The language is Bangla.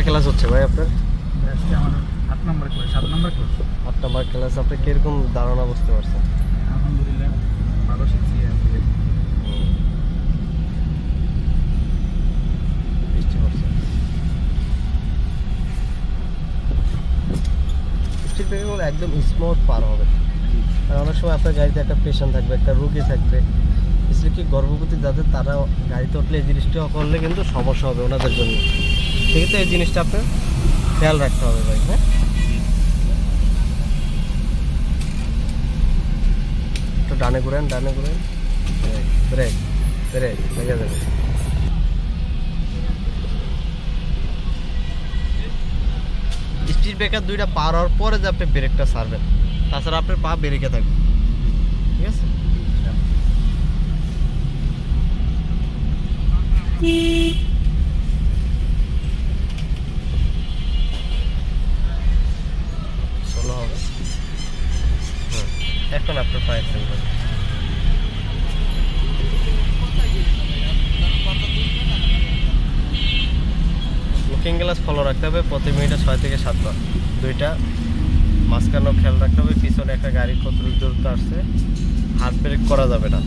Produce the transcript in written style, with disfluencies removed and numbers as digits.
ক্লাস হচ্ছে ভাই আপনার? আজকে আমার 8 নম্বর ক্লাস, 7 নম্বর ক্লাস। 8 নম্বর ক্লাস। আপনি কিরকম ধারণা বুঝতে পারছেন? আলহামদুলিল্লাহ ভালো শিখছি। বৃষ্টি পড়ছে। বৃষ্টির বেগে একদম স্মুথ পার হবে। আর অনেক সময় আপনার গাড়িতে একটা পেশেন্ট থাকবে, একটা রুগী থাকবে, কি গর্ভবতী যাদের, তারা গাড়িতে উঠলে এই জিনিসটা করলে কিন্তু সমস্যা হবে ওনাদের জন্য। ঠিক আছে, এই জিনিসটা আপনার খেয়াল রাখতে হবে ভাই। হ্যাঁ, একটু ডানে ঘুরেন, ডানে ঘুরেন, ব্রেক ব্রেক লেগে যাবে। স্পিড ব্রেকার 2টা পার হওয়ার পরে যে আপনি ব্রেকটা ছাড়বেন, তাছাড়া আপনার পা ব্রেকে থাকবে। ঠিক আছে, স্লো হবে। এখন আপনার পা অ্যাক্সেল করবে। লুকিং গ্লাস ফলো রাখতে হবে প্রতি মিনিটে 6 থেকে 7 বার। 2টা মাঝখানেও খেয়াল রাখতে হবে, পিছনে একটা গাড়ি কত দূরত্ব আসছে। হাত ব্রেক করা যাবে না।